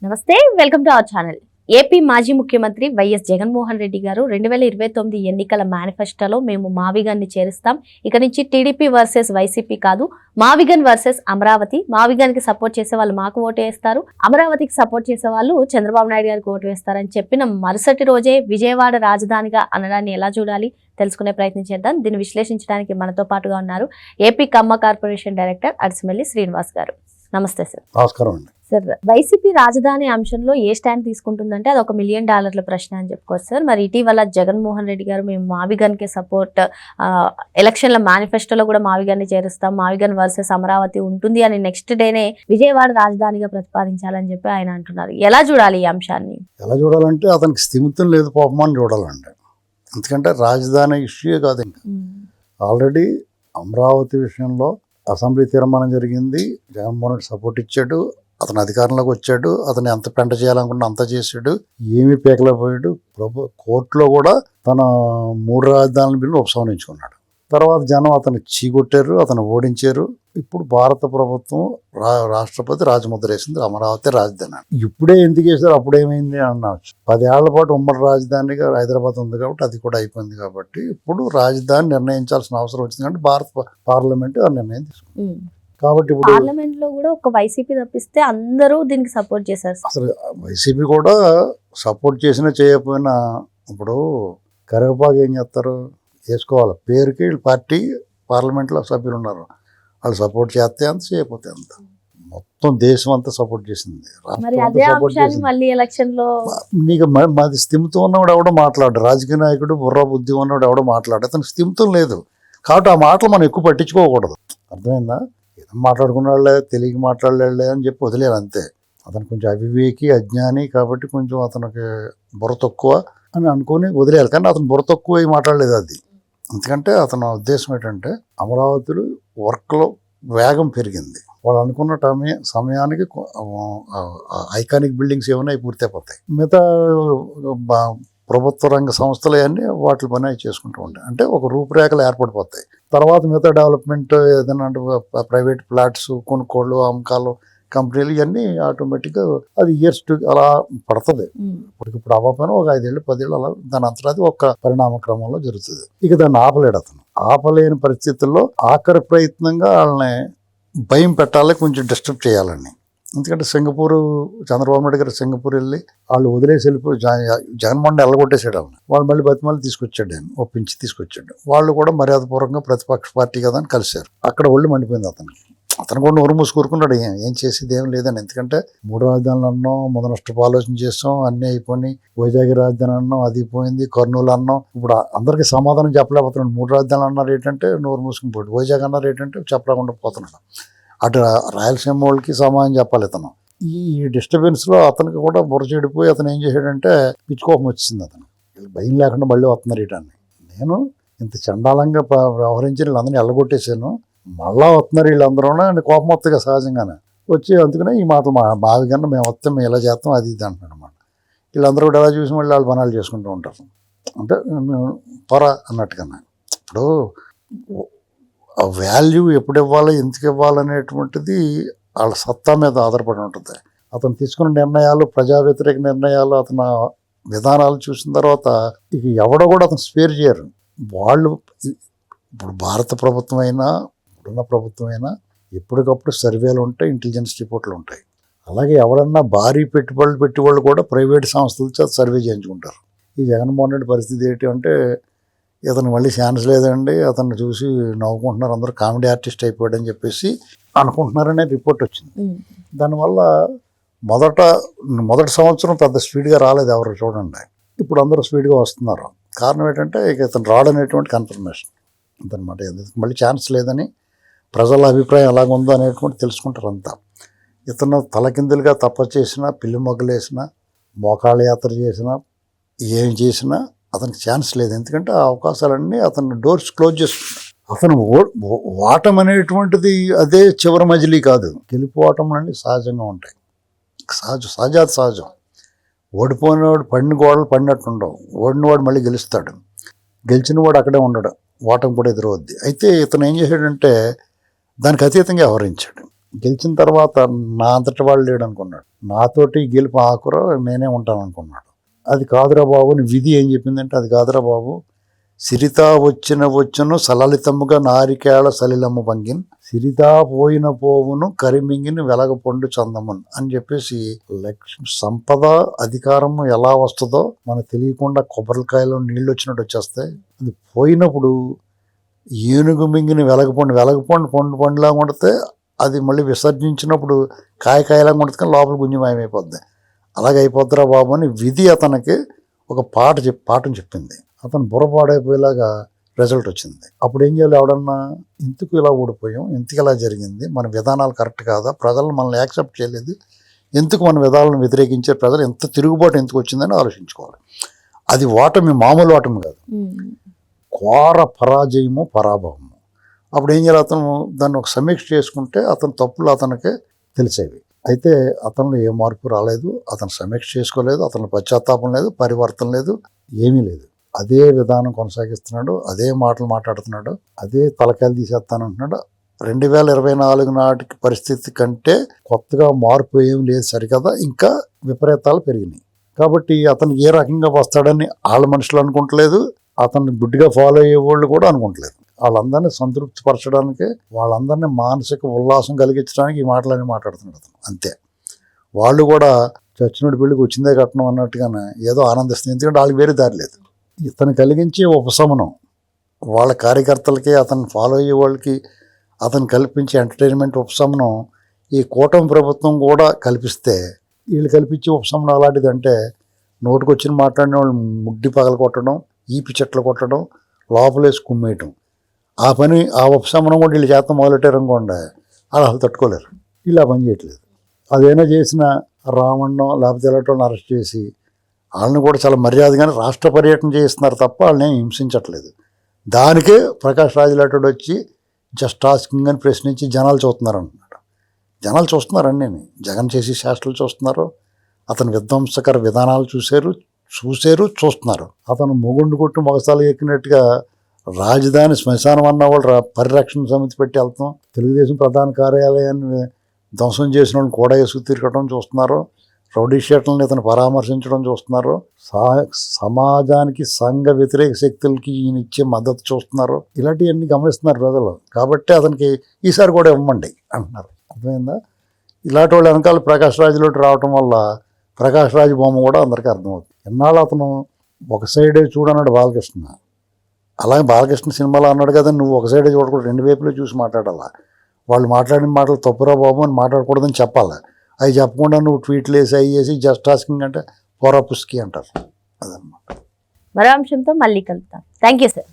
నమస్తే, welcome to our channel. AP మాజీ ముఖ్యమంత్రి వైఎస్ జగన్మోహన్ రెడ్డి గారు 2029 ఎన్నికల మేనిఫెస్టోలో మేము మావిగన్ని చేరుస్తాం, ఇక నుంచి టీడీపీ వర్సెస్ వైసీపీ కాదు, మావిగన్ వర్సెస్ అమరావతి, మావిగన్కి సపోర్ట్ చేసే వాళ్ళు మాకు ఓటు వేస్తారు, అమరావతికి సపోర్ట్ చేసే వాళ్ళు చంద్రబాబు నాయుడు గారికి ఓటు వేస్తారని చెప్పిన మరుసటి రోజే విజయవాడ రాజధానిగా అనడాన్ని ఎలా చూడాలి తెలుసుకునే ప్రయత్నం చేద్దాం. దీన్ని విశ్లేషించడానికి మనతో పాటుగా ఉన్నారు ఏపీ కమ్మ కార్పొరేషన్ డైరెక్టర్ అడిసిమెల్లి శ్రీనివాస్ గారు. నమస్తే సార్. నమస్కారం అండి. సార్, వైసీపీ రాజధాని అంశంలో ఏ స్టాండ్ తీసుకుంటుందంటే అది $1 మిలియన్ ప్రశ్న అని చెప్పుకోవచ్చు సార్. మరి ఇటీవల జగన్మోహన్ రెడ్డి గారు మేము మావిగన్కి సపోర్ట్, ఎలక్షన్ల మేనిఫెస్టోలో కూడా మావిగన్ని చేరుస్తాం, మావిగన్ వర్సెస్ అమరావతి ఉంటుంది అని నెక్స్ట్ డేనే విజయవాడ రాజధానిగా ప్రతిపాదించాలని చెప్పి ఆయన అంటున్నారు. ఎలా చూడాలి ఈ అంశాన్ని? ఎలా చూడాలంటే అతనికి స్థిమితం లేదు పాపమని చూడాలండి. ఎందుకంటే రాజధాని ఇష్యూ కాదు, ఇంకా ఆల్రెడీ అమరావతి విషయంలో అసెంబ్లీ తీర్మానం జరిగింది. జగన్మోహన్ రెడ్డి సపోర్ట్ ఇచ్చాడు, అతను అధికారంలోకి వచ్చాడు, అతను ఎంత పెంట చేయాలనుకున్నా అంత చేశాడు, ఏమీ పీకలేకపోయాడు. కోర్టులో కూడా తన 3 రాజధానుల బిల్లు ఉపసంహరించుకున్నాడు. తర్వాత జనం అతను చీకొట్టారు, అతను ఓడించారు. ఇప్పుడు భారత ప్రభుత్వం రాష్ట్రపతి రాజముద్ర వేసింది, అమరావతి రాజధాని. ఇప్పుడే ఎందుకు వేశారు, అప్పుడేమైంది అనవచ్చు. 10 ఏళ్ల పాటు ఉమ్మడి రాజధానిగా హైదరాబాద్ ఉంది కాబట్టి అది కూడా అయిపోయింది. కాబట్టి ఇప్పుడు రాజధాని నిర్ణయించాల్సిన అవసరం వచ్చింది కాబట్టి భారత పార్లమెంట్ ఆ నిర్ణయం తీసుకుంది. కాబట్టి ఇప్పుడు పార్లమెంట్ లో కూడా ఒక వైసీపీ తప్పిస్తే అందరూ దీనికి సపోర్ట్ చేశారు. అసలు వైసీపీ కూడా సపోర్ట్ చేసినా చేయకపోయినా ఇప్పుడు కరివేపాకు ఏం చేస్తారు, వేసుకోవాలి పేరుకి. పార్టీ పార్లమెంట్లో సభ్యులు ఉన్నారు, వాళ్ళు సపోర్ట్ చేస్తే అంత, చేయకపోతే అంత. మొత్తం దేశం అంతా సపోర్ట్ చేసింది, నీకు మాది స్థిమితం ఉన్నవాడు ఎవడో మాట్లాడు, రాజకీయ నాయకుడు బుర్ర బుద్ధి ఉన్నవాడు ఎవడో మాట్లాడు, అతనికి స్థిమితం లేదు. కాబట్టి ఆ మాటలు మనం ఎక్కువ పట్టించుకోకూడదు, అర్థమైందా? ఏదో మాట్లాడుకున్నాళ్ళే, తెలియక మాట్లాడలే అని చెప్పి వదిలేరు అంతే. అతను కొంచెం అవివేకి, అజ్ఞాని కాబట్టి కొంచెం అతనికి బుర్ర తక్కువ అని అనుకుని వదిలేయాలి. కానీ అతను బుర్ర తక్కువ మాట్లాడలేదు అది. ఎందుకంటే అతను ఉద్దేశం ఏంటంటే అమరావతిలో వర్క్లో వేగం పెరిగింది, వాళ్ళు అనుకున్న సమయానికి ఐకానిక్ బిల్డింగ్స్ ఏమైనా పూర్తి అయిపోతాయి. మిగతా ప్రభుత్వ రంగ సంస్థలు అన్నీ వాటి పని చేసుకుంటూ ఉంటాయి. అంటే ఒక రూపురేఖలు ఏర్పడిపోతాయి. తర్వాత మిగతా డెవలప్మెంట్ ఏదైనా అంటే ప్రైవేట్ ఫ్లాట్స్ కొనుక్కోళ్ళు, అమ్మకాలు, కంపెనీలు ఇవన్నీ ఆటోమేటిక్గా అది ఇయర్స్ అలా పడుతుంది. ఇప్పుడు అవ్వకపోయినా ఒక 5 ఏళ్ళు 10 ఏళ్ళు అలా దాని అంతరాది ఒక పరిణామ క్రమంలో జరుగుతుంది. ఇక దాన్ని ఆపలేడు అతను. ఆపలేని పరిస్థితుల్లో ఆఖరి ప్రయత్నంగా వాళ్ళని భయం పెట్టాలి, కొంచెం డిస్టర్బ్ చేయాలని. ఎందుకంటే సింగపూర్, చంద్రబాబు నాయుడు గారు సింగపూర్ వెళ్ళి వాళ్ళు వదిలేసి వెళ్ళిపోయి జగన్మోహన్ ఎల్లగొట్టేసాడు వాళ్ళని. వాళ్ళు మళ్ళీ బతిమాలి తీసుకొచ్చాడు, ఆయన ఒప్పించి తీసుకొచ్చాడు. వాళ్ళు కూడా మర్యాదపూర్వకంగా ప్రతిపక్ష పార్టీ కదా అని కలిశారు. అక్కడ ఒళ్ళు మండిపోయింది అతనికి. అతను కూడా నోరు మూసుకూరుకున్నాడు, ఏం చేసేది ఏం లేదని. ఎందుకంటే 3 రాజధానులు అన్నాం, మొదనష్టపు ఆలోచన చేస్తాం, అన్నీ అయిపోయి వైజాగ్ రాజధాని అన్నాం, అది పోయింది, కర్నూలు అన్నాం. ఇప్పుడు అందరికీ సమాధానం చెప్పలేకపోతున్నాడు. 3 రాజధానులు అన్నారు ఏంటంటే నోరు మూసుకుని పోయాడు, వైజాగ్ అన్నారు ఏంటంటే చెప్పలేకుండా పోతున్నాడు. అటు రాయలసీమ వాళ్ళకి సమాధానం చెప్పాలి ఇతను. ఈ డిస్టర్బెన్స్లో అతనికి కూడా బుర్ర చెడిపోయి అతను ఏం చేశాడంటే పిచ్చుకోపం వచ్చింది. అతను భయం లేకుండా మళ్ళీ వస్తున్నారు ఇటాన్ని. నేను ఇంత చండాలంగా వ్యవహరించి వీళ్ళందరినీ ఎల్లగొట్టేశాను, మళ్ళా వస్తున్నారు వీళ్ళందరూ అని కోపం వస్తుంది సహజంగానే వచ్చి. అందుకనే ఈ మాటలు మావిగన్న మేము వస్తాం, మేము ఇలా చేస్తాం, అది ఇది అంటున్నాడు అన్నమాట. వీళ్ళందరూ కూడా ఎలా చూసి మళ్ళీ వాళ్ళు పనాలు చేసుకుంటూ ఉంటారు. అంటే పొర అన్నట్టుగా. ఇప్పుడు వాల్యూ ఎప్పుడు ఇవ్వాలి, ఎందుకు ఇవ్వాలనేటువంటిది వాళ్ళ సత్తా మీద ఆధారపడి ఉంటుంది. అతను తీసుకున్న నిర్ణయాలు, ప్రజా వ్యతిరేక నిర్ణయాలు, అతను విధానాలు చూసిన తర్వాత ఇక ఎవడో కూడా అతను స్పేర్ చేయరు. వాళ్ళు ఇప్పుడు భారత ప్రభుత్వం అయినా, ఇప్పుడున్న ప్రభుత్వం అయినా ఎప్పటికప్పుడు సర్వేలు ఉంటాయి, ఇంటెలిజెన్స్ రిపోర్ట్లు ఉంటాయి. అలాగే ఎవరన్నా భారీ పెట్టుబడులు పెట్టేవాళ్ళు కూడా ప్రైవేట్ సంస్థల చేత సర్వే చేయించుకుంటారు. ఈ జగన్మోహన్ రెడ్డి పరిస్థితి ఏంటి అంటే ఇతను మళ్ళీ ఛాన్స్ లేదండి, అతన్ని చూసి నవ్వుకుంటున్నారు అందరూ, కామెడీ ఆర్టిస్ట్ అయిపోయాడని చెప్పేసి అనుకుంటున్నారనే రిపోర్ట్ వచ్చింది. దానివల్ల మొదటి సంవత్సరం పెద్ద స్పీడ్గా రాలేదు ఎవరు చూడండి, ఇప్పుడు అందరూ స్పీడ్గా వస్తున్నారు. కారణం ఏంటంటే ఇక ఇతను రాడనేటువంటి కన్ఫర్మేషన్ అంతనమాట. మళ్ళీ ఛాన్స్ లేదని ప్రజల అభిప్రాయం ఎలాగుందో అనేటువంటి తెలుసుకుంటారు అంతా. ఇతను తలకిందులుగా తప్ప చేసినా, పిల్లి మొగ్గలు వేసినా, మోకాళ్ళ యాత్ర చేసినా, ఏం చేసినా అతనికి ఛాన్స్ లేదు. ఎందుకంటే ఆ అవకాశాలన్నీ అతను డోర్స్ క్లోజ్ చేసుకుంటారు. అతను ఓటం అనేటువంటిది అదే చివరి మజిలీ కాదు. గెలిపోవటం అన్నీ సహజంగా ఉంటాయి, సహజం. ఓడిపోయినవాడు పడిన గోడలు పడినట్టుండవు. ఓడినవాడు మళ్ళీ గెలుస్తాడు, గెలిచిన వాడు అక్కడే ఉండడు, ఓటం కూడా ఎదురవుద్ది. అయితే ఇతను ఏం చేశాడంటే దానికి అతీతంగా వ్యవహరించాడు. గెలిచిన తర్వాత నా అంతటి వాళ్ళు లేడు అనుకున్నాడు. నాతోటి గెలుపు ఆకుర నేనే ఉంటాను అనుకున్నాడు. అది కాదురా బాబు అని విధి ఏం చెప్పిందంటే, అది కాదురా బాబు, సిరితా వచ్చును సలలితముగా నారికేళ సలిలమ్మ పంగిన్, సిరితా పోయిన పోవును కరిమింగిని వెలగ పొండు చందమున్ అని చెప్పేసి, లక్ష్మి సంపద అధికారము ఎలా వస్తుందో మనకు తెలియకుండా కొబ్బరికాయలో నీళ్ళు వచ్చినట్టు వచ్చేస్తాయి. అది పోయినప్పుడు ఏనుగు మింగిని వెలగపండు పండులాగా కొడితే అది మళ్ళీ విసర్జించినప్పుడు కాయలాగా కొడితే లోపల గుంజుమాయమైపోద్ది. అలాగే అయిపోద్దిరా బాబు అని విధి అతనికి ఒక పాఠం చెప్పింది. అతను బుర్రపాడైపోయేలాగా రిజల్ట్ వచ్చింది. అప్పుడు ఏం చేయాలి, ఎవడన్నా ఎందుకు ఇలా ఓడిపోయాం, ఎందుకు ఇలా జరిగింది, మన విధానాలు కరెక్ట్ కాదా, ప్రజలు మనల్ని యాక్సెప్ట్ చేయలేదు, ఎందుకు మన విధానాలను వ్యతిరేకించే ప్రజలు ఎంత తిరుగుబాటు ఎందుకు వచ్చిందని ఆలోచించుకోవాలి. అది ఓటమి, మామూలు ఓటమి కాదు, ఘోర పరాజయము, పరాభవము. అప్పుడు ఏం చేయాలి, అతను దాన్ని ఒక సమీక్ష చేసుకుంటే అతని తప్పులు అతనికి తెలిసేవి. అయితే అతనిలో ఏ మార్పు రాలేదు, అతను సమీక్ష చేసుకోలేదు, అతని పశ్చాత్తాపం లేదు, పరివర్తన లేదు, ఏమీ లేదు. అదే విధానం కొనసాగిస్తున్నాడు, అదే మాటలు మాట్లాడుతున్నాడు, అదే తలకాయలు తీసేస్తానంటున్నాడు. 2024 నాటికి పరిస్థితి కంటే కొత్తగా మార్పు ఏం లేదు సరికదా, ఇంకా విపరీతాలు పెరిగినాయి. కాబట్టి అతను ఏ రకంగా వస్తాడని వాళ్ళ మనుషులు అనుకుంటలేదు, అతన్ని గుడ్డిగా ఫాలో అయ్యే వాళ్ళు కూడా అనుకుంటలేదు. వాళ్ళందరినీ సంతృప్తి పరచడానికి, వాళ్ళందరినీ మానసిక ఉల్లాసం కలిగించడానికి ఈ మాటలన్నీ మాట్లాడుతున్నాడు అతను, అంతే. వాళ్ళు కూడా చచ్చినోడి పెళ్ళికి వచ్చిందే కట్నం అన్నట్టుగానే ఏదో ఆనందిస్తుంది, ఎందుకంటే వాళ్ళకి వేరే దారి లేదు. ఇతను కలిగించే ఉపశమనం వాళ్ళ కార్యకర్తలకి, అతను ఫాలో అయ్యే వాళ్ళకి అతను కల్పించే ఎంటర్టైన్మెంట్ ఉపశమనం ఈ కూటమి ప్రభుత్వం కూడా కల్పిస్తే, వీళ్ళు కల్పించే ఉపశమనం అలాంటిదంటే నోటికొచ్చిన మాట్లాడిన వాళ్ళు ముడ్డి పగల కొట్టడం, ఈపి చెట్లు కొట్టడం, లోపలేసి కుమ్మేయటం, ఆ ఉపశమనం కూడా వీళ్ళు చేత మొదలెట్టారు అనుకోండి, వాళ్ళు అసలు తట్టుకోలేరు. వీళ్ళు ఆ పని చేయట్లేదు. అదైనా చేసిన రామಣ್ಣం లేకపోతే ఇలాంటి అరెస్ట్ చేసి వాళ్ళని కూడా చాలా మర్యాదగానే రాష్ట్ర పర్యటన చేస్తున్నారు తప్ప వాళ్ళని హింసించట్లేదు. దానికే ప్రకాష్ రాజ్ లాంటి వచ్చి జస్ట్ ఆస్కింగ్ అని ప్రశ్నించి జనాలు చూస్తున్నారు అంటున్నాడు. జనాలు చూస్తున్నారండి, జగన్ చేసి శాస్త్రాలు చూస్తున్నారు, అతని విధ్వంసకర విధానాలు చూస్తున్నారు. అతను మొగుండు కొట్టు మొగసాలు ఎక్కినట్టుగా రాజధాని శ్మశానం అన్న వాళ్ళు పరిరక్షణ సమితి పెట్టి వెళ్తాం, తెలుగుదేశం ప్రధాన కార్యాలయాన్ని ధ్వంసం చేసిన వాళ్ళని కూడా వేసుకు తిరగటం చూస్తున్నారు, రౌడీ షీట్లని ఇతను పరామర్శించడం చూస్తున్నారు, సమాజానికి సంఘ వ్యతిరేక శక్తులకి ఈయన ఇచ్చే మద్దతు చూస్తున్నారు. ఇలాంటివన్నీ గమనిస్తున్నారు ప్రజలు. కాబట్టి అతనికి ఈసారి కూడా ఇవ్వమండి అంటున్నారు. అర్థమైందా? ఇలాంటి వాళ్ళు వెనకాల ప్రకాష్ రాజులోకి రావటం వల్ల ప్రకాష్ రాజు బొమ్మ కూడా అందరికీ అర్థమవుతుంది. ఎన్నాళ్ళు అతను ఒక సైడే చూడన్నాడు బాలకృష్ణ, అలాగే బాలకృష్ణ సినిమాలో అన్నాడు కదా, నువ్వు ఒక సైడే చూడకూడదు, రెండు వైపులో చూసి మాట్లాడాలా, వాళ్ళు మాట్లాడిన మాటలు తప్పురా బాబు అని మాట్లాడకూడదని చెప్పాలి. అవి చెప్పకుండా నువ్వు ట్వీట్లు వేసి అవి వేసి జస్ట్ ఆస్కింగ్ అంటే పొరా పుస్కి అంటారు. అదన్నమాట. మరో అంశంతో మళ్ళీ కలుద్దాం. Thank you sir.